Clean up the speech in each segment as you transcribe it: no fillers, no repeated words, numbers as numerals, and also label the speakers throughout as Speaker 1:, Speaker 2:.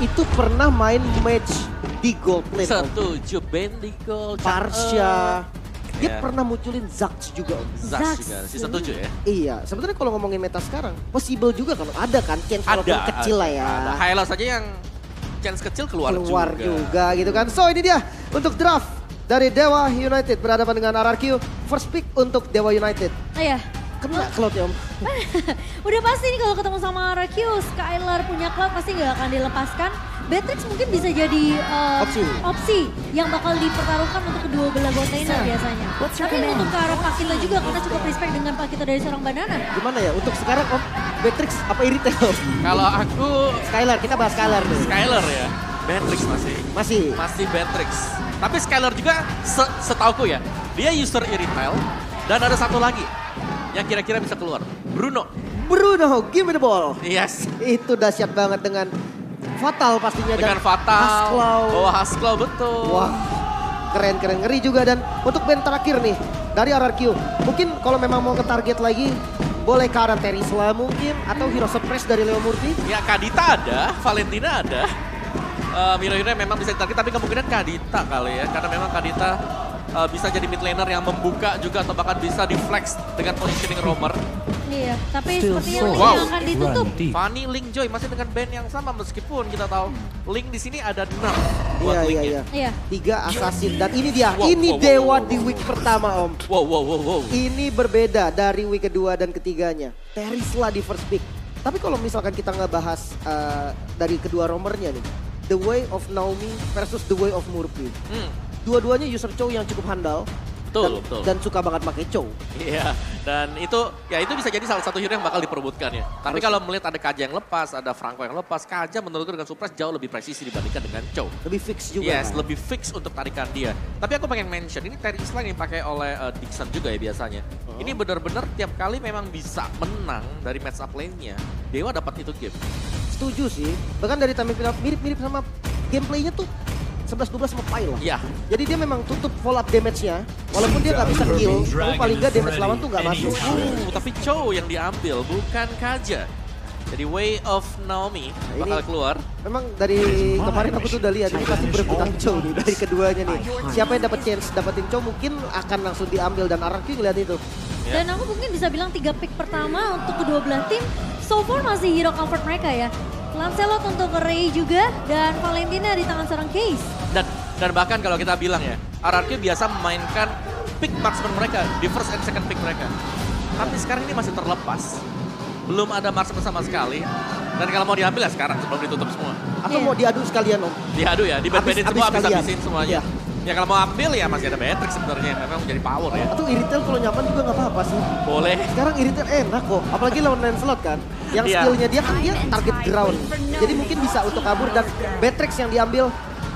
Speaker 1: itu pernah main match di Gold Lane. Om.
Speaker 2: Setuju, Ben di Gold.
Speaker 1: Parsha. Dia
Speaker 2: Ya.
Speaker 1: pernah munculin Zax juga Om.
Speaker 2: Zax juga, season 7 ya?
Speaker 1: Iya, sebenarnya kalau ngomongin meta sekarang, possible juga kan ada kan chance walaupun
Speaker 2: Ada.
Speaker 1: kecil lah ya.
Speaker 2: Ada. Hylos aja yang chance kecil keluar
Speaker 1: juga gitu kan. So ini dia untuk draft dari Dewa United berhadapan dengan RRQ. First pick untuk Dewa United.
Speaker 3: Oh ya,
Speaker 1: Kena Cloud ya Om.
Speaker 3: udah pasti nih kalau ketemu sama RQ, Skylar punya Cloud pasti nggak akan dilepaskan. Beatrix mungkin bisa jadi opsi yang bakal dipertaruhkan untuk kedua belah bot laner biasanya. Tapi untuk ke arah Pakito juga karena cukup respect dengan Pakito dari seorang Banana.
Speaker 1: Gimana ya untuk sekarang Om? Beatrix apa Irithel Om?
Speaker 2: Kalau aku
Speaker 1: Skylar, kita bahas Skylar nih.
Speaker 2: Skylar ya, Beatrix
Speaker 1: Masih.
Speaker 2: masih Beatrix. Tapi Skylar juga setauku ya, dia user Irithel dan ada satu lagi yang kira-kira bisa keluar, Bruno.
Speaker 1: Bruno, give me the ball.
Speaker 2: Yes.
Speaker 1: Itu dahsyat banget dengan Fatal pastinya.
Speaker 2: Dengan
Speaker 1: dan
Speaker 2: Fatal,
Speaker 1: Haskell.
Speaker 2: bawa Haskell betul.
Speaker 1: Wah, keren ngeri juga. Dan untuk band terakhir nih dari RRQ, mungkin kalau memang mau nge-target lagi, boleh ke arah Terisla mungkin, atau Hero Suppress dari Leo Murphy.
Speaker 2: Ya Kadita ada, Valentina ada. Hero-hero memang bisa ditarget, tapi kemungkinan Kadita kali ya. Karena memang Kadita bisa jadi mid laner yang membuka juga atau bahkan bisa di-flex dengan positioning roamer.
Speaker 3: Iya, tapi
Speaker 4: Still
Speaker 3: sepertinya
Speaker 4: so
Speaker 3: Link
Speaker 2: wow.
Speaker 3: yang akan ditutup.
Speaker 2: Fanny, Link, Joy masih dengan band yang sama meskipun kita tahu Link di sini ada 6 buat
Speaker 1: Iya,
Speaker 2: Link
Speaker 1: iya,
Speaker 2: ya.
Speaker 1: iya. 3 assassin. Dan ini dia,
Speaker 2: Wow,
Speaker 1: ini
Speaker 2: wow,
Speaker 1: Dewa
Speaker 2: wow,
Speaker 1: di week pertama Om.
Speaker 2: Wow.
Speaker 1: Ini berbeda dari week kedua dan ketiganya. Terisla di first pick. Tapi kalau misalkan kita ngebahas dari kedua romernya nih. The Way of Naomi versus The Way of Murphy. Dua-duanya user Chow yang cukup handal.
Speaker 2: Betul.
Speaker 1: Dan suka banget pakai Chow.
Speaker 2: Iya, dan itu bisa jadi salah satu hero yang bakal diperebutkan ya. Tapi kalau melihat ada Kaja yang lepas, ada Franco yang lepas, Kaja menurutku dengan Suppress jauh lebih presisi dibandingkan dengan Chow.
Speaker 1: Lebih fix juga.
Speaker 2: Yes,
Speaker 1: kan?
Speaker 2: lebih fix untuk tarikan dia. Tapi aku pengen mention, ini Terisla yang dipakai oleh Dixon juga ya biasanya. Ini benar-benar tiap kali memang bisa menang dari match up lane-nya. Dewa dapat itu game.
Speaker 1: Setuju sih. Bahkan dari tampil mirip-mirip sama gameplaynya tuh 11-12 sama Pai lah.
Speaker 2: Iya.
Speaker 1: Jadi dia memang tutup follow up damage-nya. Walaupun dia nggak bisa kill, tapi paling nggak damage lawan tuh nggak masuk.
Speaker 2: Tapi Chow yang diambil, bukan Kaja. Jadi Way of Naomi bakal keluar.
Speaker 1: Memang dari kemarin aku tuh udah lihat ini pasti berebutan Chow nih dari keduanya nih. Siapa yang dapat chance dapetin Chow mungkin akan langsung diambil dan RRQ ngeliat itu.
Speaker 3: Dan aku mungkin bisa bilang 3 pick pertama untuk kedua belah tim, so far masih hero comfort mereka ya. Lancelot untuk Ray juga, dan Valentina di tangan seorang Case.
Speaker 2: Dan bahkan kalau kita bilang ya, RRQ biasa memainkan pick marksman mereka di first and second pick mereka. Tapi sekarang ini masih terlepas. Belum ada marksman sama sekali. Dan kalau mau diambil ya sekarang sebelum ditutup semua.
Speaker 1: Atau mau diadu sekalian Om?
Speaker 2: Diadu ya, diband-bandin
Speaker 1: Habis
Speaker 2: semua,
Speaker 1: sekalian.
Speaker 2: habis-habisin semuanya. Ya kalau mau ambil ya masih ada Beatrix sebenarnya, memang menjadi power ya.
Speaker 1: Atau Irithel kalau nyaman juga nggak apa-apa sih.
Speaker 2: Boleh.
Speaker 1: Sekarang Irithel enak kok, apalagi lawan Lancelot kan. Yang
Speaker 2: Iya.
Speaker 1: skillnya dia kan dia target ground. Jadi mungkin bisa untuk kabur dan Beatrix yang diambil.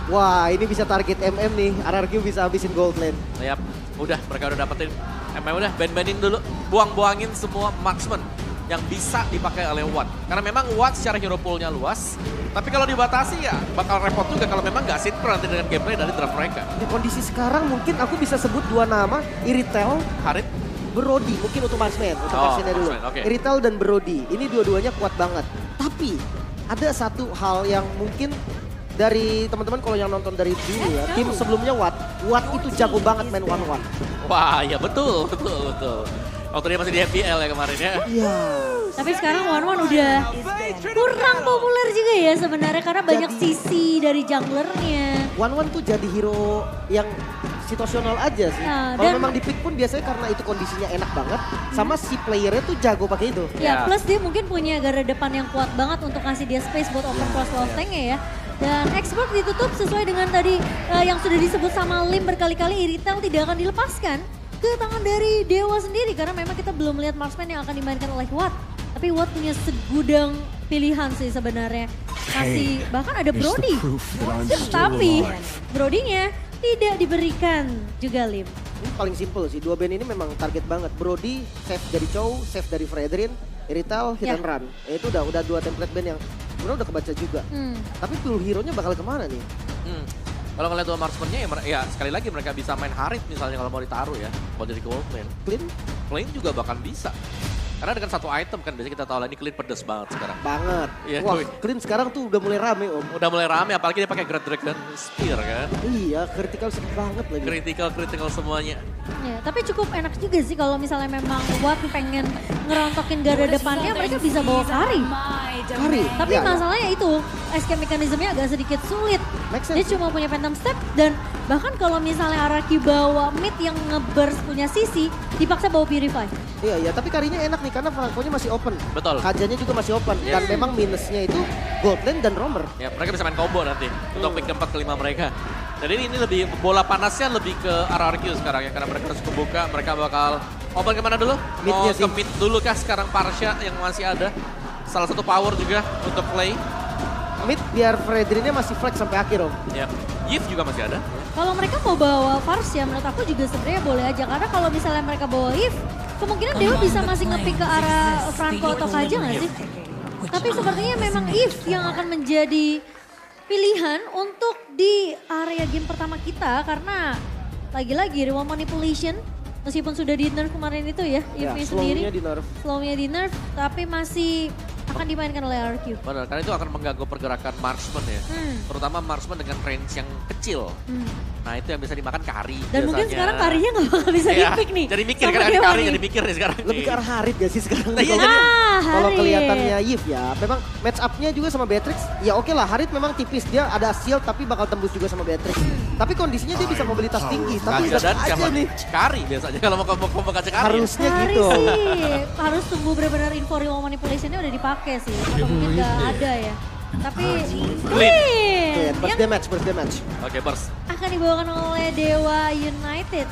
Speaker 1: Wah ini bisa target MM nih, RRQ bisa habisin gold lane.
Speaker 2: Yap, udah mereka udah dapetin. Emang udah band-banding dulu, buang-buangin semua marksman yang bisa dipakai oleh Watt. Karena memang Watt secara hero pool-nya luas. Tapi kalau dibatasi ya bakal repot juga kalau memang nggak sinkron nanti dengan gameplay dari draft mereka.
Speaker 1: Di kondisi sekarang mungkin aku bisa sebut 2 nama, Irithel,
Speaker 2: Harit,
Speaker 1: Brody. Mungkin untuk marksman, untuk
Speaker 2: Oh,
Speaker 1: marksmannya dulu.
Speaker 2: marksman, oke.
Speaker 1: Irithel dan Brody, ini dua-duanya kuat banget. Tapi ada satu hal yang mungkin dari teman-teman kalau yang nonton dari dulu ya, tim sebelumnya Watt itu jago banget main one-one.
Speaker 2: wah ya betul. Waktu dia masih di FPL ya kemarin ya.
Speaker 1: Iya.
Speaker 3: Tapi sekarang One udah kurang populer juga ya sebenarnya karena banyak sisi dari junglernya.
Speaker 1: One tuh jadi hero yang situasional aja sih.
Speaker 3: Nah,
Speaker 1: Kalau
Speaker 3: dan-
Speaker 1: memang di pick pun biasanya karena itu kondisinya enak banget, sama si playernya tuh jago pakai itu.
Speaker 3: Ya,
Speaker 2: Ya.
Speaker 3: plus dia mungkin punya garda depan yang kuat banget untuk kasih dia space buat open cross love tank-nya ya. Dan expert ditutup sesuai dengan tadi yang sudah disebut sama Lim berkali-kali, Irithel tidak akan dilepaskan ke tangan dari Dewa sendiri. Karena memang kita belum melihat marksman yang akan dimainkan oleh Watt. Tapi Watt punya segudang pilihan sih sebenarnya. Kasih, bahkan ada Brody. Tapi Brody-nya tidak diberikan juga Lim.
Speaker 1: Ini paling simple sih, 2 band ini memang target banget. Brody save dari Chow, save dari Fredrin, Irithel, hit
Speaker 3: Ya.
Speaker 1: and run. Ya, itu udah 2 template band yang sebenarnya udah kebaca juga. Tapi pool hero-nya bakal kemana nih?
Speaker 2: Kalau ngeliat dua marksman-nya ya sekali lagi mereka bisa main Harit misalnya kalau mau ditaruh ya. Kalau jadi gold man.
Speaker 1: Clean?
Speaker 2: Flame juga bahkan bisa. Karena dengan satu item kan biasanya kita tahu lah ini Clean pedes banget sekarang.
Speaker 1: Banget.
Speaker 2: Iya,
Speaker 1: Wah,
Speaker 2: cuy.
Speaker 1: Clean sekarang tuh udah mulai rame Om.
Speaker 2: Udah mulai rame apalagi dia pakai Great Dragon Spear kan.
Speaker 1: Iya, critical sering banget lagi.
Speaker 2: Critical semuanya.
Speaker 3: Ya, tapi cukup enak juga sih kalau misalnya memang Watt pengen ngerontokin garda depannya, mereka bisa bawa Kari.
Speaker 1: Kari.
Speaker 3: Tapi
Speaker 1: Iya, iya.
Speaker 3: masalahnya itu, escape mekanismenya agak sedikit sulit.
Speaker 1: Make
Speaker 3: Dia
Speaker 1: sense.
Speaker 3: cuma punya Phantom Step dan bahkan kalau misalnya Araki bawa mid yang nge-burst punya sisi, dipaksa bawa Purify.
Speaker 1: Iya, iya, tapi Karinya enak nih karena Franco-nya masih open.
Speaker 2: Betul.
Speaker 1: Kajanya juga masih open.
Speaker 2: Yes.
Speaker 1: Dan memang minusnya itu Gold Lane dan Roamer.
Speaker 2: Ya, mereka bisa main combo nanti untuk pick keempat kelima mereka. Jadi ini lebih bola panasnya lebih ke RRQ sekarang ya karena mereka harus kebuka, mereka bakal open kemana dulu?
Speaker 1: Midnya
Speaker 2: Mau
Speaker 1: sih.
Speaker 2: ke mid dulu kah sekarang Parsha yang masih ada? Salah satu power juga untuk play.
Speaker 1: Mid biar Fredrinnya masih flex sampai akhir Om.
Speaker 2: Ya, Yves juga masih ada.
Speaker 3: Kalau mereka mau bawa Fars ya menurut aku juga sebenarnya boleh aja. Karena kalau misalnya mereka bawa Eve, kemungkinan Dewa bisa masih nge-pick ke arah Franco atau Kaja nggak sih? Tapi sepertinya memang Eve yang akan menjadi pilihan untuk di area game pertama kita. Karena lagi-lagi Reward Manipulation, meskipun sudah di nerf kemarin itu ya,
Speaker 1: Ya,
Speaker 3: Eve sendiri.
Speaker 1: slow-nya di nerf.
Speaker 3: Slownya di nerf, tapi masih akan dimainkan oleh RQ.
Speaker 2: Benar, karena itu akan mengganggu pergerakan marksman ya. Terutama marksman dengan range yang kecil. Nah itu yang bisa dimakan Kari
Speaker 3: Dan mungkin
Speaker 2: biasanya.
Speaker 3: sekarang Karinya nggak bakal bisa
Speaker 2: Iya,
Speaker 3: di-pick nih.
Speaker 2: Jadi mikir
Speaker 3: sama
Speaker 2: kan
Speaker 3: Dewa
Speaker 2: Kari
Speaker 3: nih.
Speaker 2: jadi mikir nih sekarang.
Speaker 1: Lebih ke arah Harit gak sih sekarang?
Speaker 2: Nah, iya,
Speaker 1: Kalau-
Speaker 2: jadi-
Speaker 1: Kalau
Speaker 3: Harit.
Speaker 1: kelihatannya Yves ya, memang match up-nya juga sama Beatrix, ya oke lah Harit memang tipis, dia ada shield tapi bakal tembus juga sama Beatrix. Tapi kondisinya dia bisa mobilitas tinggi, tapi
Speaker 2: Kaja dan
Speaker 1: tetap
Speaker 2: siapa
Speaker 1: aja nih.
Speaker 2: Kari biasanya kalau mau combo Kaja Kari.
Speaker 1: Harusnya
Speaker 3: Kari
Speaker 1: gitu.
Speaker 3: sih harus tunggu benar-benar info Reward Manipulation-nya udah dipakai sih. Atau mungkin nggak ada ya. Tapi
Speaker 1: Clean,
Speaker 3: Clean
Speaker 1: first
Speaker 3: yang
Speaker 1: damage.
Speaker 2: Oke, burst.
Speaker 3: akan dibawakan oleh Dewa United.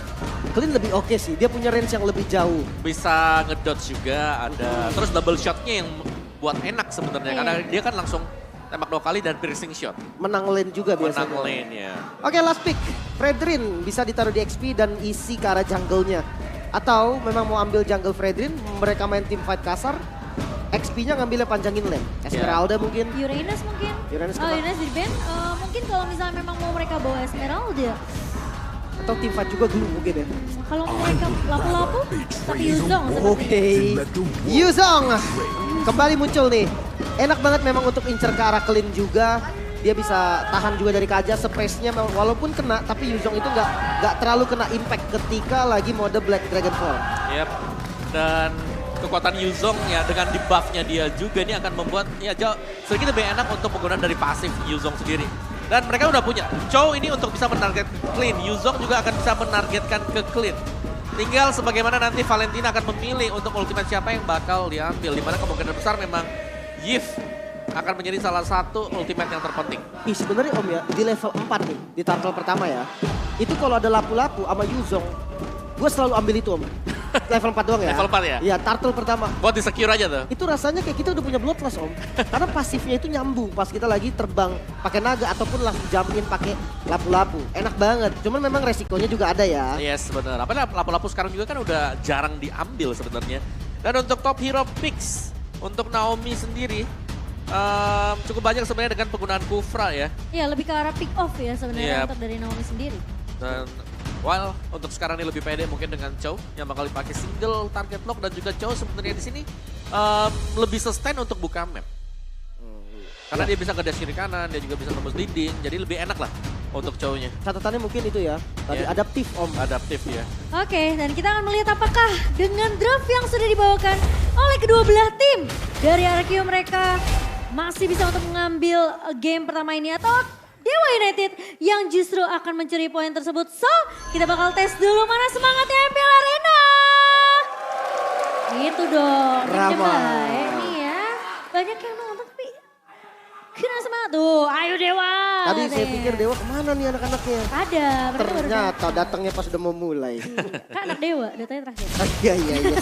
Speaker 1: Clean lebih oke sih, dia punya range yang lebih jauh.
Speaker 2: Bisa ngedodge juga ada. Terus double shotnya yang buat enak sebenarnya karena dia kan langsung tembak 2 kali dan piercing shot.
Speaker 1: Menang lane juga biasanya.
Speaker 2: Menang lane ya.
Speaker 1: Oke, last pick. Fredrin bisa ditaruh di XP dan isi ke arah jungle-nya. Atau memang mau ambil jungle Fredrin, mereka main team fight kasar, XP-nya ngambilnya panjangin lane. Esmeralda mungkin.
Speaker 3: Uranus mungkin.
Speaker 1: Uranus
Speaker 3: Oh,
Speaker 1: kemana?
Speaker 3: Uranus di ban. Mungkin kalau misalnya memang mau mereka bawa Esmeralda.
Speaker 1: Atau team fight juga dulu mungkin ya.
Speaker 3: Kalau mereka lapu-lapu, tapi Yuzong seperti
Speaker 1: Oke. Yuzong kembali muncul nih. Enak banget memang untuk incer ke arah Clean juga. Dia bisa tahan juga dari Kaja, space-nya memang walaupun kena, tapi Yuzong itu nggak terlalu kena impact ketika lagi mode Black Dragonfall.
Speaker 2: Yep. Dan kekuatan Yuzong ya dengan debuff-nya dia juga ini akan membuat ya jauh sedikit lebih enak untuk penggunaan dari pasif Yuzong sendiri. Dan mereka udah punya Chow ini untuk bisa menarget Clean. Yuzong juga akan bisa menargetkan ke Clean. Tinggal sebagaimana nanti Valentina akan memilih untuk ultimate siapa yang bakal diambil. Dimana kemungkinan besar memang Yves akan menjadi salah satu ultimate yang terpenting.
Speaker 1: Ih sebenarnya Om ya, di level 4 nih, di turtle pertama ya. Itu kalau ada lapu-lapu sama Yuzong, gue selalu ambil itu Om. Level 4 doang ya.
Speaker 2: Level 4 ya?
Speaker 1: Iya, turtle pertama.
Speaker 2: Buat di-secure aja tuh.
Speaker 1: Itu rasanya kayak kita udah punya bloodlust Om. Karena pasifnya itu nyambung pas kita lagi terbang pakai naga ataupun langsung jumpin pakai lapu-lapu. Enak banget. Cuman memang resikonya juga ada ya.
Speaker 2: Yes, benar. Apalagi lapu-lapu sekarang juga kan udah jarang diambil sebenarnya. Dan untuk top hero picks, untuk Naomi sendiri, cukup banyak sebenarnya dengan penggunaan Kufra ya.
Speaker 3: Iya, lebih ke arah pick off ya sebenarnya
Speaker 2: Yep.
Speaker 3: untuk dari Naomi sendiri.
Speaker 2: Dan while untuk sekarang ini lebih pede mungkin dengan Chow yang bakal dipakai single target lock dan juga Chow sebenarnya di sini lebih sustain untuk buka map. Karena dia bisa ngedash kiri kanan, dia juga bisa tembus dinding, jadi lebih enak lah untuk Chow-nya.
Speaker 1: Catatannya mungkin itu ya. Tadi
Speaker 2: Iya.
Speaker 1: adaptif Om.
Speaker 2: Adaptif ya.
Speaker 3: Oke, dan kita akan melihat apakah dengan draft yang sudah dibawakan oleh kedua belah tim dari RQ mereka masih bisa untuk mengambil game pertama ini atau Dewa United yang justru akan mencuri poin tersebut. So, kita bakal tes dulu mana semangatnya MPL Arena. Gitu dong,
Speaker 1: Ramai.
Speaker 3: baik nih ya. Banyak yang nonton tapi kena semangat tuh. Ayo Dewa.
Speaker 1: Tadi saya pikir Dewa kemana nih anak-anaknya.
Speaker 3: Ada, mereka baru
Speaker 1: Ternyata datangnya pas udah mau mulai.
Speaker 3: Kan anak Dewa, datanya terakhir.
Speaker 1: Iya, iya, iya.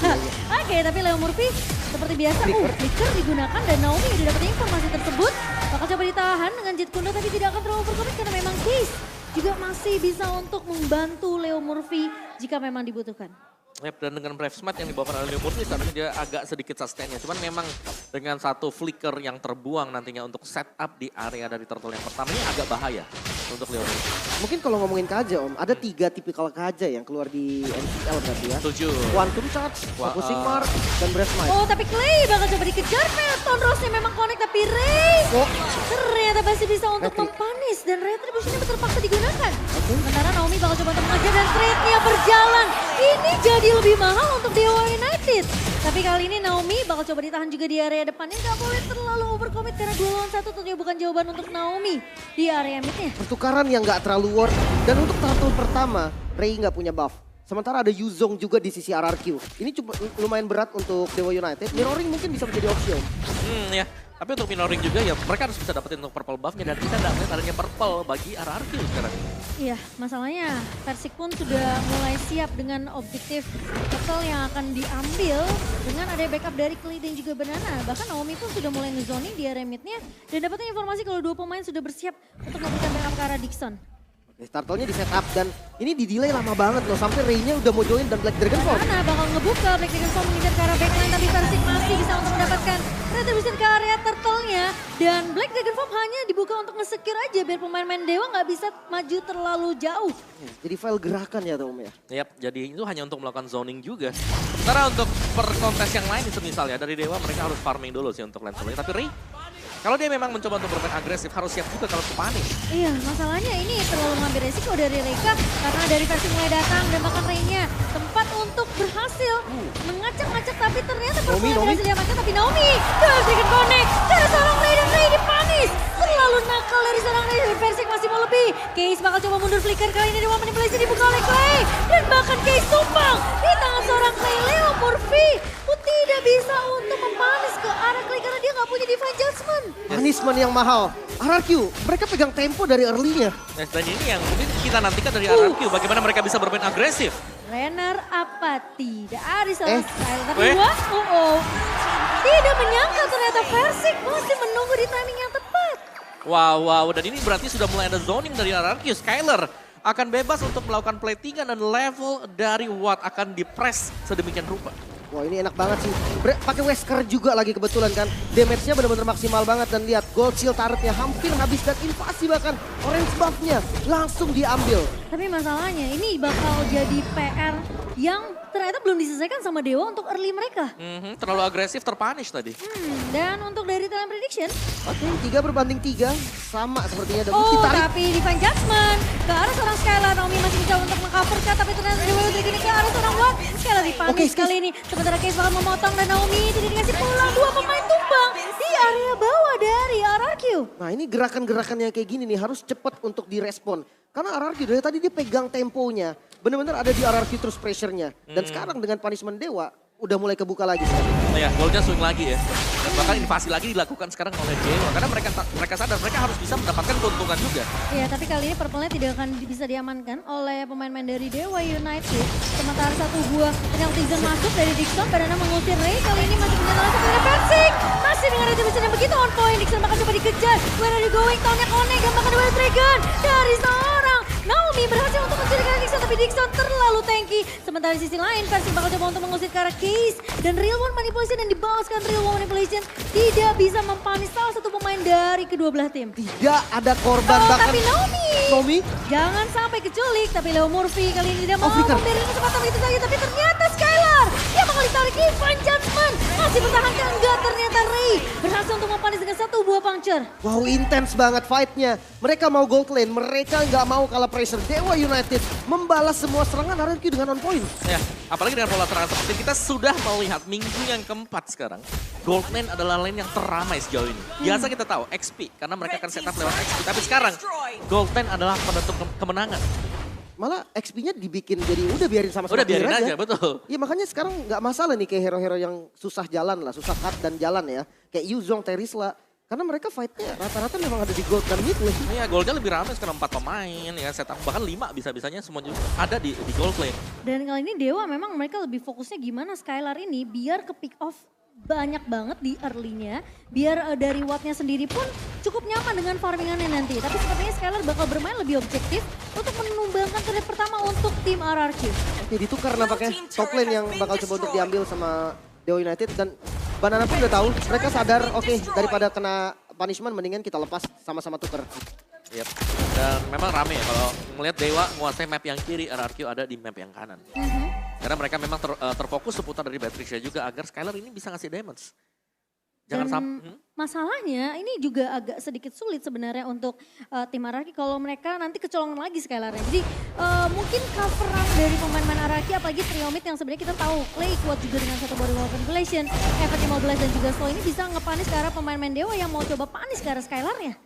Speaker 3: Oke, tapi Leo Murphy seperti biasa, flicker digunakan dan Naomi udah dapetin informasi tersebut. Bakal coba ditahan dengan Jet Kundo tapi tidak akan terlalu overcommit karena memang Case juga masih bisa untuk membantu Leo Murphy jika memang dibutuhkan.
Speaker 2: Yep, dan dengan Brave Smite yang dibawakan oleh Leo Murphy sebenarnya dia agak sedikit sustainnya. Cuman memang dengan satu flicker yang terbuang nantinya untuk setup di area dari turtle yang pertama ini agak bahaya untuk Leon.
Speaker 1: Mungkin kalau ngomongin Kaja Om, ada 3 tipikal Kaja yang keluar di NCL berarti ya.
Speaker 2: Setuju.
Speaker 1: Quantum Charge, Focusing Mark, dan Breath Smite.
Speaker 3: Oh tapi Clay bakal coba dikejar. Phantom Rose-nya memang connect tapi Ray
Speaker 1: Oh.
Speaker 3: ternyata masih bisa untuk
Speaker 1: Hat-trick.
Speaker 3: mempanis. Dan Retribution-nya terpaksa digunakan. Sementara Naomi bakal coba untuk mengejar dan trade-nya berjalan. Ini jadi lebih mahal untuk Dewa United. Tapi kali ini Naomi bakal coba ditahan juga di area depannya. Gak boleh terlalu overcommit karena 2 lawan 1 tentunya bukan jawaban untuk Naomi di area midnya.
Speaker 1: Pertukaran yang nggak terlalu worth. Dan untuk turtle pertama, Ray nggak punya buff. Sementara ada Yuzong juga di sisi RRQ. Ini cuma lumayan berat untuk Dewa United. Mirroring mungkin bisa menjadi opsi Om.
Speaker 2: Ya. Tapi untuk Minoring juga ya mereka harus bisa dapetin untuk purple buff-nya dan kita nggak melihat adanya purple bagi RRQ sekarang.
Speaker 3: Iya, masalahnya Persik pun sudah mulai siap dengan objektif total yang akan diambil dengan ada backup dari Clay dan juga Banana. Bahkan Naomi pun sudah mulai ngezoning di area midnya dan dapatnya informasi kalau 2 pemain sudah bersiap untuk memberikan backup ke arah Dixon.
Speaker 1: Turtle-nya di setup dan ini di delay lama banget loh. Sampai Ray-nya udah mau join dan Black Dragon Force.
Speaker 3: Banana bakal ngebuka, Black Dragon Force mengejar ke arah backline tapi Persik masih bisa untuk mendapatkan retribution ke area turtle-nya. Dan Black Dragon Force hanya dibuka untuk nge-secure aja biar pemain-pemain Dewa nggak bisa maju terlalu jauh.
Speaker 1: Jadi file gerakan ya Om ya.
Speaker 2: Yap, jadi itu hanya untuk melakukan zoning juga. Sementara untuk per kontes yang lain misalnya dari Dewa mereka harus farming dulu sih untuk lane selnya. Tapi Ray, kalau dia memang mencoba untuk bermain agresif harus siap juga kalau kepanik.
Speaker 3: Iya, masalahnya ini terlalu mengambil resiko dari Reika karena dari versi mulai datang dan bahkan Ray-nya tempat untuk berhasil mengacak-ngacak tapi ternyata
Speaker 1: Naomi.
Speaker 3: berhasil diamankan tapi Naomi Dragon Connect dari seorang Ray dan Ray dipanis. Terlalu nakal dari seorang Ray dan Persik masih mau lebih. Case bakal coba mundur flicker kali ini Dewa manipulasi dibuka oleh Clay dan bahkan Case tumpang di tangan seorang Clay. Leo Murphy pun tidak bisa untuk mempanis ke arah Clay karena dia nggak punya Divine Judgment.
Speaker 1: Punishment yang mahal. RRQ, mereka pegang tempo dari early-nya.
Speaker 2: Nah, dan ini yang mungkin kita nantikan dari RRQ, bagaimana mereka bisa bermain agresif.
Speaker 3: Renner apa tidak ada seorang Skyler tapi
Speaker 2: Eh.
Speaker 3: wow, tidak menyangka ternyata Persik masih menunggu di timing yang tepat.
Speaker 2: Wow, dan ini berarti sudah mulai ada zoning dari RRQ. Skyler akan bebas untuk melakukan platingan dan level dari Watt akan di-press sedemikian rupa.
Speaker 1: Wah ini enak banget sih. Pakai Wesker juga lagi kebetulan kan. Damage-nya benar-benar maksimal banget dan lihat gold shield turretnya hampir habis dan invasi bahkan orange buff-nya langsung diambil.
Speaker 3: Tapi masalahnya ini bakal jadi PR yang ternyata belum diselesaikan sama Dewa untuk early mereka.
Speaker 2: Terlalu agresif terpunish tadi.
Speaker 3: Dan untuk dari talent prediction,
Speaker 1: Oke, 3-3 sama sepertinya dan
Speaker 3: oh
Speaker 1: ditarik.
Speaker 3: tapi Divine Judgment ke arah seorang Skylar. Naomi masih mencoba untuk meng-cover tapi ternyata Dewa United ini ke arah seorang Watt. Skylar dipanis
Speaker 1: Oke,
Speaker 3: kali ini. Sementara Case bakal memotong dan Naomi tidak dikasih pulang. 2 pemain tumbang di area bawah dari RRQ.
Speaker 1: Nah ini gerakan-gerakan yang kayak gini nih harus cepat untuk direspon. Karena RRQ dari tadi dia pegang temponya. Benar-benar ada di RRQ terus pressure-nya. Dan sekarang dengan punishment Dewa udah mulai kebuka lagi sekarang.
Speaker 2: Nah ya, goalnya swing lagi ya. Dan bahkan invasi lagi dilakukan sekarang oleh Dewa. Karena mereka sadar mereka harus bisa mendapatkan keuntungan juga.
Speaker 3: Iya, tapi kali ini purple-nya tidak akan bisa diamankan oleh pemain-pemain dari Dewa United. Sementara satu buah penaltizen masuk dari Dixon, Banana mengusir Ray. Kali ini masih punya langsung dari Persik. Masih dengan retribution yang begitu on point. Dixon bakal coba dikejar. Where are you going? Tahunnya connect dan bahkan Wild Dragon dari seorang Naomi berhasil untuk mencurigai Dixon, tapi Dixon terlalu tanky. Sementara di sisi lain, Persik bakal coba untuk mengusir ke arah Case. Dan Real One Manipulation yang dibalaskan Real One Manipulation tidak bisa mempanis salah satu pemain dari kedua belah tim.
Speaker 1: Tidak ada korban
Speaker 3: Oh,
Speaker 1: bahkan
Speaker 3: tapi
Speaker 1: Naomi.
Speaker 3: jangan sampai keculik, tapi Leo Murphy kali ini tidak mau
Speaker 1: Flicker.
Speaker 3: memberikan kesempatan itu saja, tapi ternyata Skylar dia bakal ditarik Divine Judgment. Masih bertahankan enggak, ternyata Ray berhasil untuk mempanis dengan 1 buah puncture.
Speaker 1: Wow intens banget fight-nya. Mereka mau gold lane, mereka nggak mau kalah pressure. Dewa United membalas semua serangan RRQ dengan on point.
Speaker 2: Ya, apalagi dengan pola serangan seperti ini, kita sudah melihat minggu yang keempat sekarang. Gold lane adalah lane yang teramai sejauh ini. Biasa kita tahu XP, karena mereka akan setup lewat XP. Tapi sekarang, gold lane adalah penentu kemenangan.
Speaker 1: Malah XP-nya dibikin jadi udah biarin sama
Speaker 2: Udah biarin
Speaker 1: clear
Speaker 2: aja, betul.
Speaker 1: Iya makanya sekarang nggak masalah nih kayak hero-hero yang susah jalan lah, susah cut dan jalan ya. Kayak Yuzong, Terisla. Karena mereka fight-nya rata-rata memang ada di gold dan mid lane.
Speaker 2: Iya, goldnya lebih ramai sekarang 4 pemain ya, setup bahkan 5 bisa-bisanya semua juga ada di gold lane.
Speaker 3: Dan kali ini Dewa memang mereka lebih fokusnya gimana Skylar ini biar ke pick off banyak banget di early-nya. Biar dari Watt-nya sendiri pun cukup nyaman dengan farmingannya nanti. Tapi sepertinya Skylar bakal bermain lebih objektif untuk menumbangkan trade pertama untuk tim RRQ.
Speaker 1: Oke ditukar nampaknya top lane yang bakal coba untuk diambil sama Dewa United dan Banana pun udah tahu, mereka sadar oke daripada kena punishment mendingan kita lepas sama-sama tuker.
Speaker 2: Yep. Dan memang rame ya kalau melihat Dewa menguasai map yang kiri, RRQ ada di map yang kanan. Karena mereka memang terfokus seputar dari Patricia juga agar Skylar ini bisa ngasih damage. Jangan sampai.
Speaker 3: Masalahnya ini juga agak sedikit sulit sebenarnya untuk tim Araki kalau mereka nanti kecolongan lagi Skylarnya. Jadi mungkin coveran dari pemain-pemain Araki apalagi trio mid yang sebenarnya kita tahu Clay kuat juga dengan satu body wall manipulation, Effort 15 dan juga Slow ini bisa ngepanis ke arah pemain-pemain Dewa yang mau coba panis ke arah Skylarnya.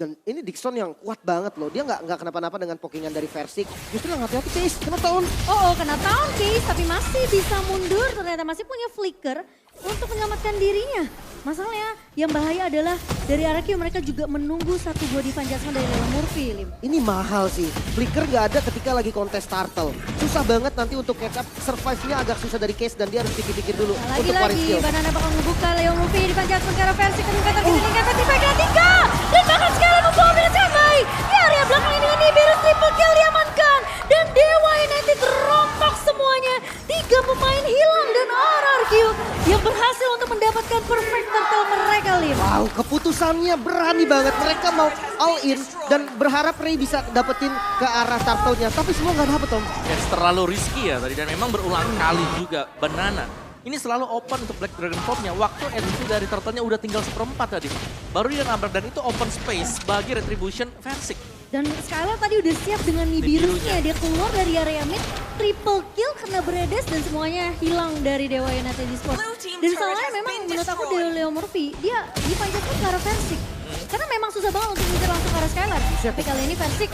Speaker 1: Dan ini Dixon yang kuat banget loh. Dia nggak kenapa-napa dengan pokingan dari Versik. Justru yang hati-hati Case, kena tahun.
Speaker 3: Oh, kena tahun Case tapi masih bisa mundur. Ternyata masih punya flicker untuk menyelamatkan dirinya. Masalahnya yang bahaya adalah dari RRQ mereka juga menunggu satu body adjustment dari Leo Murphy. Lim.
Speaker 1: Ini mahal sih. Flicker nggak ada ketika lagi kontes turtle. Susah banget nanti untuk catch up. Survive-nya agak susah dari Case dan dia harus pikir-pikir dulu
Speaker 3: Nah,
Speaker 1: untuk waring
Speaker 3: lagi-lagi
Speaker 1: skill.
Speaker 3: Banana bakal membuka Leo Murphy di adjustment ke arah versi kedua meningkatkan di bagian 3. Dan bahkan sekarang membawa dengan baik. Di area belakang ini Nibiru triple kill diamankan. Dan Dewa United rompok semuanya. 3 pemain hilang dan RRQ yang berhasil untuk mendapatkan perfect turtle mereka, Lim.
Speaker 1: Wow, keputusannya berani banget. Mereka mau all in dan berharap Ray bisa dapetin ke arah turtle-nya. Tapi semua nggak dapet, Om.
Speaker 2: Yes, terlalu risky ya tadi dan memang berulang kali juga Banana. Ini selalu open untuk Black Dragon Formnya. Waktu entry dari turtle-nya udah tinggal 1/4 tadi. Baru dia nabrak dan itu open space bagi Retribution Versik.
Speaker 3: Dan Skylar tadi udah siap dengan Nibirunya. Dia keluar dari area mid, triple kill kena beredes dan semuanya hilang dari Dewa United Esports. Dan salahnya memang menurut aku dari Leo Murphy, dia dipanjatkan ke arah Versik. Karena memang susah banget untuk ngejar langsung ke arah Skylar. Tapi kali ini Versik,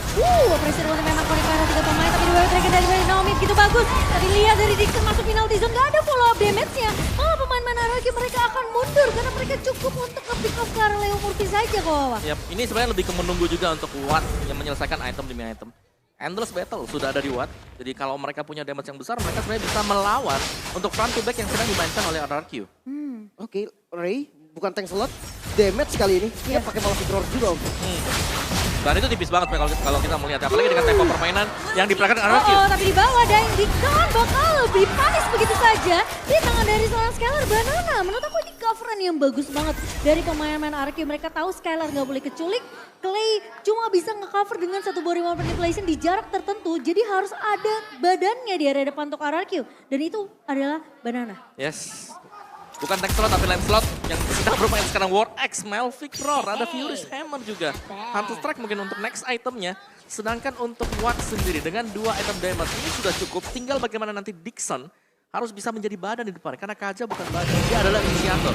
Speaker 3: operasi untuk memang konek ke arah 3 pemain. Tapi Dewa Dragon dari Naomi gitu bagus. Tapi lihat dari Dixon masuk penalty zone, gak ada follow up damage-nya. Malah pemain-pemain Araki mereka akan mundur karena mereka cukup untuk nge-pick off ke arah Leo Murphy saja kok.
Speaker 2: Yap, ini sebenarnya lebih ke menunggu juga untuk Watt yang menyelesaikan item demi item. Endless battle sudah ada di Watt. Jadi kalau mereka punya damage yang besar, mereka sebenarnya bisa melawan untuk front to back yang sedang dimainkan oleh RRQ.
Speaker 1: Oke, Ray bukan tank slot, damage kali ini. Dia pakai malah figure juga, Om.
Speaker 2: Dan itu tipis banget kalau kita melihat, apalagi dengan tempo permainan yang diperagakan RRQ.
Speaker 3: Tapi di bawah dan Dixon bakal lebih panis begitu saja di tangan dari seorang Skylar Banana. Menurut aku ini coveran yang bagus banget dari pemain-pemain RRQ. Mereka tahu Skylar nggak boleh keculik. Clay cuma bisa nge-cover dengan satu body wall manipulation di jarak tertentu. Jadi harus ada badannya di area depan untuk RRQ. Dan itu adalah Banana.
Speaker 2: Yes. Bukan tank slot tapi lane slot yang sedang bermain sekarang War X, Melvic Roar, ada Furious Hammer juga. Hunter Strike mungkin untuk next itemnya. Sedangkan untuk Watt sendiri dengan 2 item damage ini sudah cukup. Tinggal bagaimana nanti Dixon harus bisa menjadi badan di depan. Karena Kaja bukan badan, dia adalah inisiator.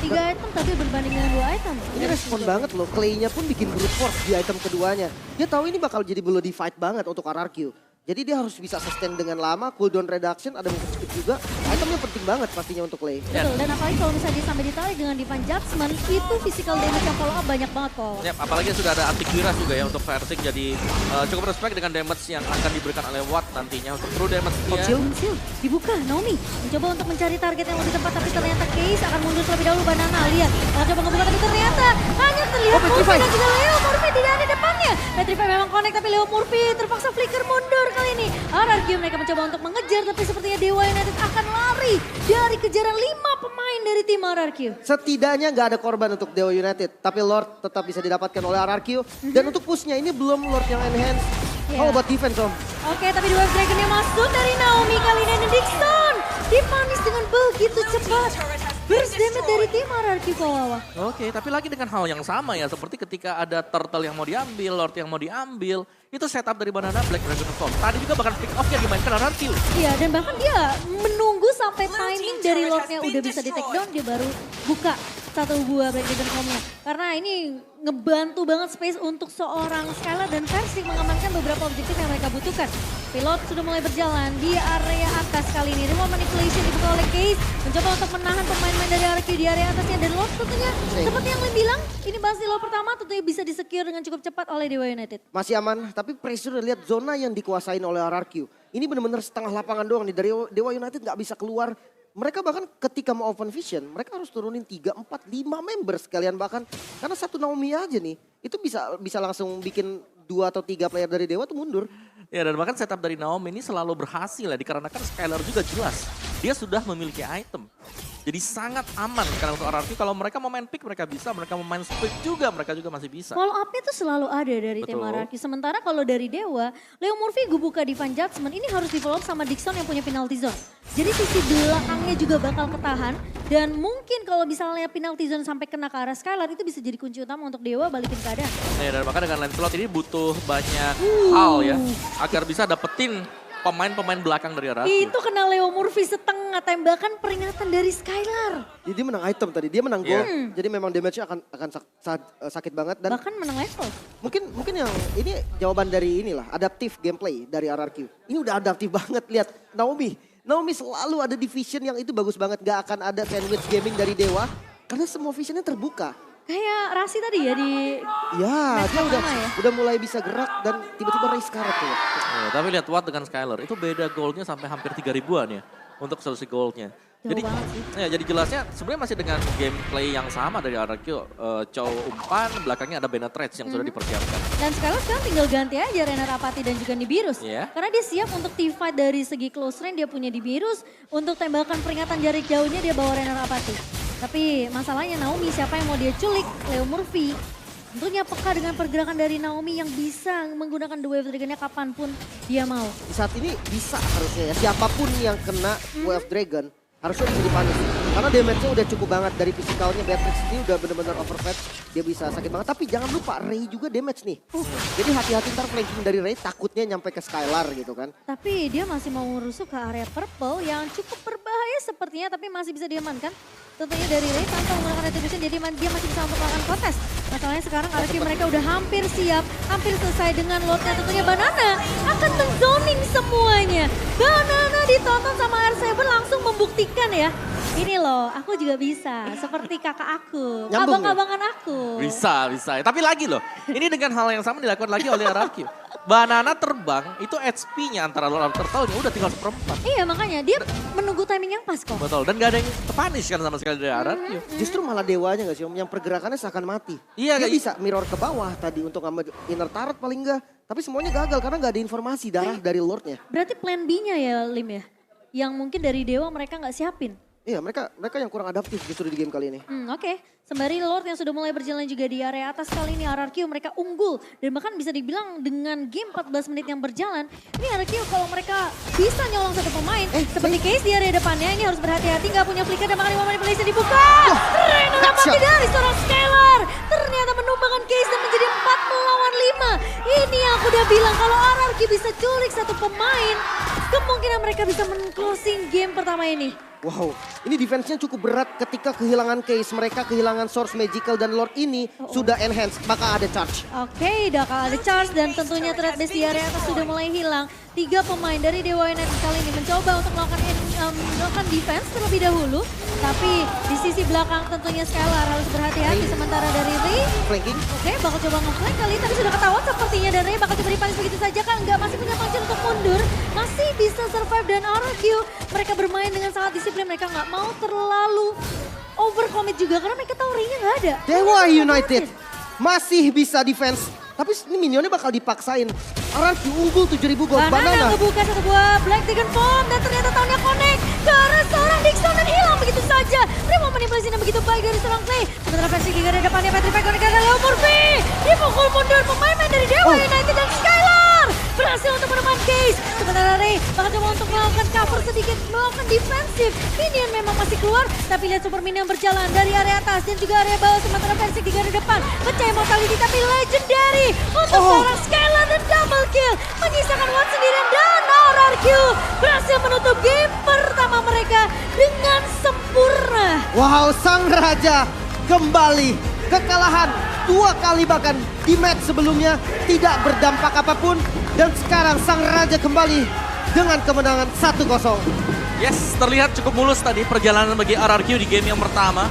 Speaker 3: 3 item tapi berbanding dengan 2 item.
Speaker 1: Ini respon banget loh, Clay-nya pun bikin brute force di item keduanya. Dia tahu ini bakal jadi bloody fight banget untuk RRQ. Jadi dia harus bisa sustain dengan lama, cooldown reduction, ada movement speed juga. Itemnya penting banget pastinya untuk Clay.
Speaker 3: Betul, dan apalagi kalau misalnya dia sampai ditarik dengan Divine Judgment, itu physical damage yang follow up banyak banget kok.
Speaker 2: Yap, apalagi sudah ada Antiquiras juga ya untuk Versik. Jadi cukup respect dengan damage yang akan diberikan oleh Watt nantinya untuk true damage dia.
Speaker 3: Kecil, dibuka, Naomi mencoba untuk mencari target yang lebih tepat, tapi ternyata Case akan mundur terlebih dahulu. Banana lihat, coba ngebuka tapi ternyata hanya terlihat Murphy dan juga Leo Murphy tidak ada depannya. Petrify memang connect tapi Leo Murphy terpaksa flicker mundur kali ini. RRQ mereka mencoba untuk mengejar tapi sepertinya Dewa United akan lari dari kejaran 5 pemain dari tim RRQ.
Speaker 1: Setidaknya nggak ada korban untuk Dewa United, tapi Lord tetap bisa didapatkan oleh RRQ. Dan untuk pushnya ini belum Lord yang enhance. How about defense, Om?
Speaker 3: Oke, tapi dua Dragon yang masuk dari Naomi kali ini Dixon dipanis dengan begitu cepat. Burst damage dari tim RRQ Kawawa.
Speaker 2: Oke, tapi lagi dengan hal yang sama ya. Seperti ketika ada turtle yang mau diambil, Lord yang mau diambil. Itu setup dari Banana Black Dragon Form. Tadi juga bahkan pick off yang dimainkan RRQ.
Speaker 3: Iya, dan bahkan dia menunggu sampai timing dari Lordnya udah bisa di take down, dia baru buka satu buah Black Dragon Formnya. Karena ini ngebantu banget space untuk seorang Skylar dan Versik mengamankan beberapa objektif yang mereka butuhkan. Pilot sudah mulai berjalan di area atas kali ini. Remote manipulation dibuka oleh Case. Mencoba untuk menahan pemain-pemain dari RRQ di area atasnya. Dan Lord tentunya seperti yang Lim bilang, ini pasti Lord pertama tentunya bisa di-secure dengan cukup cepat oleh Dewa United.
Speaker 1: Masih aman, tapi pressure udah lihat zona yang dikuasain oleh RRQ. Ini benar-benar setengah lapangan doang nih. Dari Dewa United nggak bisa keluar. Mereka bahkan ketika mau open vision, mereka harus turunin 3, 4, 5 member sekalian bahkan. Karena satu Naomi aja nih, itu bisa langsung bikin 2 atau 3 player dari Dewa tuh mundur.
Speaker 2: Ya, dan bahkan setup dari Naomi ini selalu berhasil ya, dikarenakan Skylar juga jelas. Dia sudah memiliki item. Jadi sangat aman karena untuk RRQ kalau mereka mau main pick mereka bisa, mereka mau main split juga mereka juga masih bisa.
Speaker 3: Follow up-nya tuh selalu ada dari tim
Speaker 2: Betul.
Speaker 3: RRQ. Sementara kalau dari Dewa, Leo Murphy buka Divine Judgment ini harus di follow up sama Dixon yang punya penalty zone. Jadi sisi belakangnya juga bakal ketahan. Dan mungkin kalau misalnya penalty zone sampai kena ke arah Skylar itu bisa jadi kunci utama untuk Dewa balikin keadaan.
Speaker 2: Dan bahkan dengan Lancelot ini butuh banyak hal ya agar bisa dapetin pemain-pemain belakang dari RRQ.
Speaker 3: Itu kena Leo Murphy setengah tembakan peringatan dari Skylar.
Speaker 1: Jadi dia menang item tadi, dia menang gold.
Speaker 2: Yeah.
Speaker 1: Jadi memang damage-nya akan sakit banget. Dan
Speaker 3: Bahkan menang level.
Speaker 1: mungkin yang ini jawaban dari inilah, adaptif gameplay dari RRQ. Ini udah adaptif banget, lihat Naomi. Naomi selalu ada di vision yang itu bagus banget. Gak akan ada sandwich gaming dari Dewa. Karena semua visionnya terbuka.
Speaker 3: Kayak Rasi tadi ya di...
Speaker 1: Ya,
Speaker 3: match
Speaker 1: dia
Speaker 3: pertama ya?
Speaker 1: udah mulai bisa gerak dan tiba-tiba raise karat tuh.
Speaker 2: Ya, tapi lihat Watt dengan Skylar itu beda goldnya sampai hampir 3 ribuan ya untuk solusi goldnya.
Speaker 3: Jauh banget sih.
Speaker 2: Ya, jadi jelasnya sebenarnya masih dengan gameplay yang sama dari RRQ. Chow umpan, belakangnya ada Benetrage yang sudah dipersiapkan.
Speaker 3: Dan Skylar sekarang tinggal ganti aja Renner Apathy dan juga Nibirus.
Speaker 2: Iya.
Speaker 3: Karena dia siap untuk teamfight dari segi close range, dia punya Nibirus. Untuk tembakan peringatan jarak jauhnya dia bawa Renner Apathy. Tapi masalahnya Naomi siapa yang mau dia culik? Leo Murphy. Tentunya peka dengan pergerakan dari Naomi yang bisa menggunakan The Wave Dragon-nya kapanpun dia mau.
Speaker 1: Di saat ini bisa harusnya ya, siapapun yang kena Wave Dragon harusnya bisa dipanis. Karena damage-nya udah cukup banget dari fisikalnya. Beatrix ini udah bener-bener overfed, dia bisa sakit banget. Tapi jangan lupa Ray juga damage nih. Jadi hati-hati ntar flanking dari Ray takutnya nyampe ke Skylar gitu kan.
Speaker 3: Tapi dia masih mau ngerusuk ke area purple yang cukup berbahaya sepertinya tapi masih bisa diamankan. Tentunya dari Ray tanpa menggunakan retribution jadi dia masih bisa untuk melakukan kontes. Masalahnya sekarang RRQ mereka udah hampir siap, hampir selesai dengan lordnya. Tentunya Banana akan menzoning semuanya. Banana ditonton sama R7 langsung membuktikan ya. Ini loh, aku juga bisa. Seperti kakak aku,
Speaker 1: Nyambung ya?
Speaker 3: abang-abangan aku.
Speaker 2: Bisa. Tapi lagi loh, ini dengan hal yang sama dilakukan lagi oleh RRQ. Banana terbang, itu HP-nya antara Lord Turtle-nya udah tinggal seperempat.
Speaker 3: Iya makanya, dia menunggu timing yang pas kok.
Speaker 2: Betul, dan gak ada yang terpunish kan sama sekali dari RRQ.
Speaker 1: Justru malah Dewanya gak sih Om, yang pergerakannya seakan mati.
Speaker 2: Iya,
Speaker 1: Dia
Speaker 2: kayak-
Speaker 1: bisa mirror ke bawah tadi untuk ngambil inner turret paling enggak. Tapi semuanya gagal karena gak ada informasi darah dari Lordnya.
Speaker 3: Berarti plan B-nya ya Lim ya? Yang mungkin dari Dewa mereka nggak siapin.
Speaker 1: Iya mereka yang kurang adaptif justru di game kali ini.
Speaker 3: Oke. Sembari Lord yang sudah mulai berjalan juga di area atas kali ini RRQ mereka unggul. Dan bahkan bisa dibilang dengan game 14 menit yang berjalan. Ini RRQ kalau mereka bisa nyolong satu pemain. Seperti case di area depannya ini harus berhati-hati. Nggak punya flicker dan makanya manipulation dibuka. Renner mati dari seorang Skylar. Ternyata menumbangkan case dan menjadi 4 melawan 5. Ini yang aku udah bilang kalau RRQ bisa culik satu pemain. Kemungkinan mereka bisa men-closing game pertama ini.
Speaker 1: Wow, ini defense-nya cukup berat ketika kehilangan case. Mereka kehilangan source magical dan Lord ini sudah enhanced, maka ada charge.
Speaker 3: Oke, udah ada charge dan tentunya threat base di area atas sudah mulai hilang. 3 pemain dari Dewa United kali ini mencoba untuk melakukan defense terlebih dahulu. Tapi di sisi belakang tentunya Skylar harus berhati-hati. Sementara dari Ray,
Speaker 1: Flanking.
Speaker 3: oke bakal coba nge-flank kali tapi sudah ketahuan sepertinya. Dan Ray bakal coba dipanis begitu saja kan. Nggak masih punya function untuk mundur. Masih bisa survive dan RRQ. Mereka bermain dengan sangat disiplin. Mereka nggak mau terlalu overcommit juga karena mereka tahu Ray-nya nggak ada.
Speaker 1: Dewa United masih bisa defense. Tapi ini minionnya bakal dipaksain. RRQ unggul 7.000 gold.
Speaker 3: Banana ngebuka satu buah Black Dragon Bomb dan ternyata tahunnya connect ke arah seorang Dixon dan hilang begitu saja. Primo manipulasi yang begitu baik dari seorang Clay. Sementara versi Giga dari depannya Petrified connect ke Leo Murphy. Dipukul mundur pemain-pemain dari Dewa United dan Skylar. Berhasil untuk meneman case. Sementara Ray bakal coba untuk melakukan cover sedikit, melakukan defensif. Minion memang masih keluar, tapi lihat super minion berjalan dari area atas dan juga area bawah. Sementara versi Giga di depan. Pecah mortality tapi legendary untuk seorang Skylar dan double kill. Menyisakan Watt sendirian dan RRQ berhasil menutup game pertama mereka dengan sempurna.
Speaker 1: Wow, sang raja kembali. Kekalahan 2 kali bahkan di match sebelumnya tidak berdampak apapun. Dan sekarang sang raja kembali dengan kemenangan 1-0.
Speaker 2: Yes, terlihat cukup mulus tadi perjalanan bagi RRQ di game yang pertama.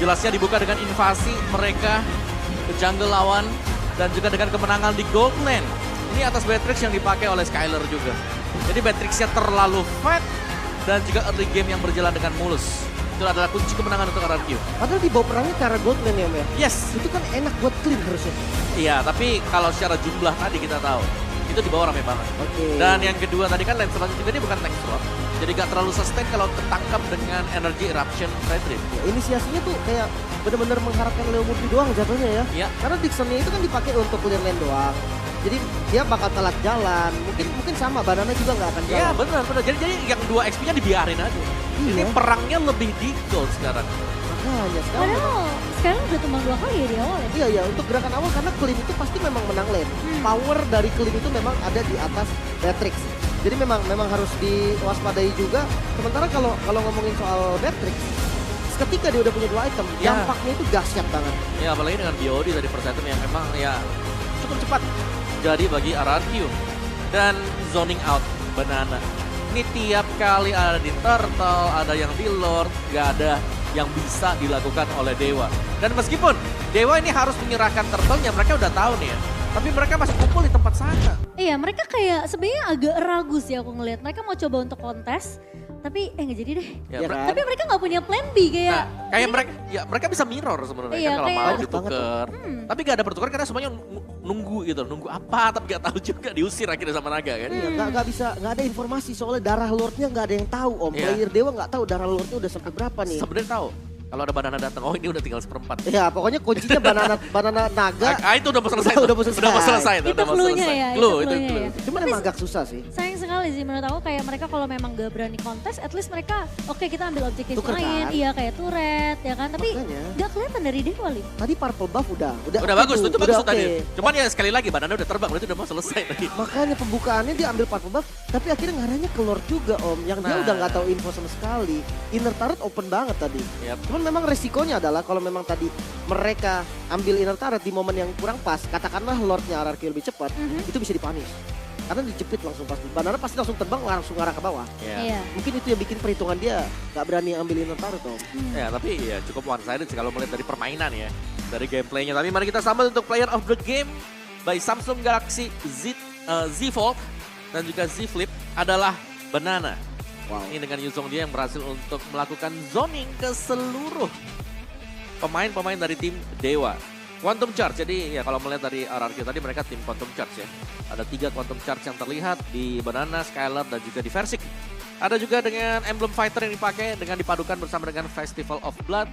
Speaker 2: Jelasnya dibuka dengan invasi mereka ke jungle lawan dan juga dengan kemenangan di gold lane. Ini atas Beatrix yang dipakai oleh Skylar juga. Jadi Beatrixnya terlalu fat dan juga early game yang berjalan dengan mulus. Itu adalah kunci kemenangan untuk RRQ.
Speaker 1: Padahal di bawah perangnya ke arah gold lane ya Om ya.
Speaker 2: Yes,
Speaker 1: Itu kan enak buat clean harusnya.
Speaker 2: iya tapi kalau secara jumlah tadi kita tahu itu di bawah rame banget.
Speaker 1: Oke.
Speaker 2: Dan yang kedua tadi kan Lancelot juga dia bukan tank slot. Jadi gak terlalu sustain kalau tertangkap dengan energy eruption red drift.
Speaker 1: Ya, inisiasinya tuh kayak bener-bener mengharapkan Leo Murphy doang jatuhnya ya.
Speaker 2: Iya.
Speaker 1: Karena Dixonnya itu kan dipakai untuk clear lane doang. Jadi dia bakal telat jalan. Mungkin sama Banana juga nggak akan jalan.
Speaker 2: Iya benar. Jadi yang 2 XP-nya dibiarin aja. Ini
Speaker 1: Iya.
Speaker 2: perangnya lebih di gold sekarang.
Speaker 1: Makanya sekarang.
Speaker 3: Padahal sekarang udah tumbang 2 kali ya di awal ya.
Speaker 1: Iya ya, untuk gerakan awal karena clean itu pasti memang menang lane. Power dari clean itu memang ada di atas Beatrix. Jadi memang harus diwaspadai juga. Sementara kalau ngomongin soal Beatrix, ketika dia udah punya 2 item,
Speaker 2: Ya.
Speaker 1: dampaknya itu dahsyat banget.
Speaker 2: Ya apalagi dengan BOD dari first item yang memang ya cukup cepat jadi bagi RRQ. Dan zoning out Banana. Ini tiap kali ada di Turtle, ada yang di Lord, gak ada yang bisa dilakukan oleh Dewa. Dan meskipun Dewa ini harus menyerahkan Turtle-nya, mereka udah tahu nih ya. Tapi mereka masih kumpul di tempat sana.
Speaker 3: Iya, mereka kayak sebenarnya agak ragu sih aku ngelihat. Mereka mau coba untuk kontes, tapi nggak jadi deh.
Speaker 2: Ya,
Speaker 1: Ya kan?
Speaker 3: Tapi mereka nggak punya plan B kayak.
Speaker 2: Nah, kayak mereka bisa mirror sebenarnya
Speaker 3: Iya,
Speaker 2: kan kalau
Speaker 3: kayak-
Speaker 2: mau
Speaker 1: Banyak banget
Speaker 2: ditukar. Tapi gak ada pertukaran karena semuanya nunggu gitu, nunggu apa tapi gak tahu juga, diusir akhirnya sama Naga kan.
Speaker 1: Iya, nggak bisa, nggak ada informasi soalnya darah Lordnya nggak ada yang tahu om.
Speaker 2: Iya.
Speaker 1: Player Dewa nggak tahu darah Lordnya udah sampai berapa nih.
Speaker 2: Sebenarnya tahu kalau ada Banana datang, oh ini udah tinggal 1/4.
Speaker 1: Ya pokoknya kuncinya banana naga.
Speaker 2: Itu udah mau selesai.
Speaker 1: Udah mau selesai.
Speaker 2: Udah mau selesai.
Speaker 3: Itu
Speaker 2: udah mau
Speaker 3: clue-nya
Speaker 2: selesai.
Speaker 3: ya, itu
Speaker 2: Clue, itu
Speaker 3: clue-nya
Speaker 2: clue.
Speaker 3: ya.
Speaker 1: Cuma emang agak susah sih.
Speaker 3: Sayang sekali sih menurut aku kayak mereka kalau memang gak berani kontes, at least mereka oke kita ambil objektif
Speaker 1: Tuker
Speaker 3: lain,
Speaker 1: kan?
Speaker 3: iya kayak turret ya kan. Tapi
Speaker 1: Makanya.
Speaker 3: gak kelihatan dari Dewa Lim.
Speaker 1: Tadi purple buff udah
Speaker 2: Udah
Speaker 1: oke
Speaker 2: bagus,
Speaker 1: tuh,
Speaker 2: itu bagus
Speaker 1: udah
Speaker 2: tadi.
Speaker 1: oke.
Speaker 2: Cuman ya sekali lagi Banana udah terbang, berarti udah mau selesai tadi.
Speaker 1: Makanya pembukaannya dia ambil purple buff, tapi akhirnya ngarahnya ke Lord juga om. Yang dia
Speaker 2: Nah.
Speaker 1: udah nggak tahu info sama sekali. Inner turret open banget tadi.
Speaker 2: Yap.
Speaker 1: Cuman memang resikonya adalah kalau memang tadi mereka ambil inner turret di momen yang kurang pas, katakanlah Lordnya RRQ lebih cepat, itu bisa dipanis. Karena dijepit langsung pasti. Banana pasti langsung terbang langsung ngarah ke bawah.
Speaker 2: Ya.
Speaker 3: Iya.
Speaker 1: Mungkin itu yang bikin perhitungan dia nggak berani ambil inner turret om.
Speaker 2: Ya, tapi ya cukup one sided sih kalau melihat dari permainan ya, dari gameplaynya. Tapi mari kita sambut untuk player of the game by Samsung Galaxy Z Fold dan juga Z Flip adalah Banana.
Speaker 1: Wow.
Speaker 2: Ini dengan Yuzong dia yang berhasil untuk melakukan zoning ke seluruh pemain-pemain dari tim Dewa. Quantum Charge, jadi ya kalau melihat dari RRQ tadi mereka tim Quantum Charge ya. Ada 3 Quantum Charge yang terlihat di Banana, Skylar, dan juga di Versik. Ada juga dengan Emblem Fighter yang dipakai dengan dipadukan bersama dengan Festival of Blood.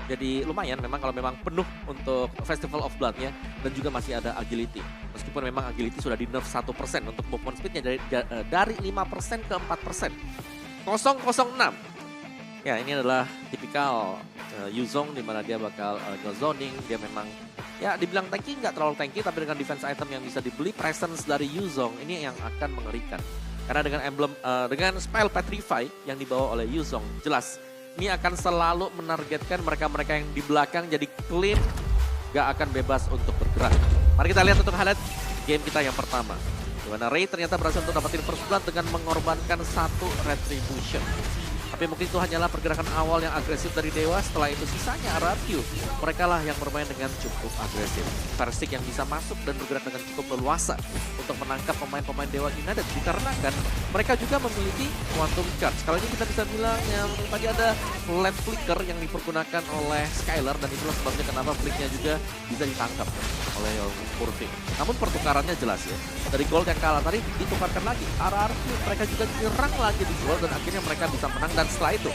Speaker 2: Jadi lumayan memang kalau memang penuh untuk Festival of Blood-nya. Dan juga masih ada Agility. Meskipun memang Agility sudah di nerf 1% untuk movement speed-nya dari 5% ke 4%. 006. Ya ini adalah tipikal Yuzong di mana dia bakal nge-zoning, dia memang ya dibilang tanky nggak terlalu tanky tapi dengan defense item yang bisa dibeli, presence dari Yuzong ini yang akan mengerikan. Karena dengan emblem dengan spell Petrify yang dibawa oleh Yuzong jelas ini akan selalu menargetkan mereka-mereka yang di belakang jadi clean, gak akan bebas untuk bergerak. Mari kita lihat untuk highlight game kita yang pertama. Di mana Ray ternyata berhasil untuk dapetin first blood dengan mengorbankan 1 retribution. Tapi mungkin itu hanyalah pergerakan awal yang agresif dari Dewa. Setelah itu sisanya RRQ. Mereka lah yang bermain dengan cukup agresif. Versik yang bisa masuk dan bergerak dengan cukup leluasa untuk menangkap pemain-pemain Dewa United. Dikarenakan mereka juga memiliki Quantum Charge. Kalau ini kita bisa bilang yang tadi ada LED flicker yang dipergunakan oleh Skylar. Dan itulah sebabnya kenapa flicknya juga bisa ditangkap oleh Murphy. Namun pertukarannya jelas ya. Dari gold yang kalah tadi ditukarkan lagi. RRQ mereka juga nyerang lagi di gold dan akhirnya mereka bisa menang. Dan setelah itu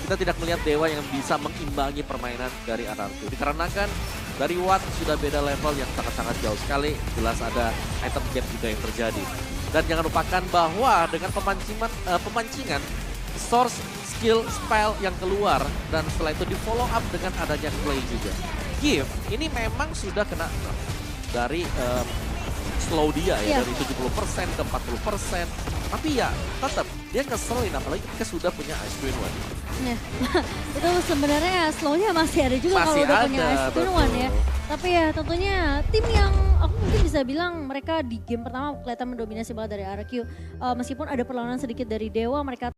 Speaker 2: kita tidak melihat Dewa yang bisa mengimbangi permainan dari RRQ. Dikarenakan dari Watt sudah beda level yang sangat-sangat jauh sekali. Jelas ada item gap juga yang terjadi. Dan jangan lupakan bahwa dengan pemancingan source skill spell yang keluar dan setelah itu di follow up dengan adanya play juga. Gift ini memang sudah kena dari slow dia ya,
Speaker 3: Iya.
Speaker 2: dari 70% ke 40%. Tapi ya tetap dia ngeselin apalagi ketika sudah punya Ice Queen One.
Speaker 3: Nah, itu sebenarnya slownya masih ada juga kalau
Speaker 2: Masih
Speaker 3: udah punya
Speaker 2: ada,
Speaker 3: Ice Queen One ya.
Speaker 2: betul.
Speaker 3: Tapi ya tentunya tim yang aku mungkin bisa bilang mereka di game pertama kelihatan mendominasi banget dari RRQ. Meskipun ada perlawanan sedikit dari Dewa, mereka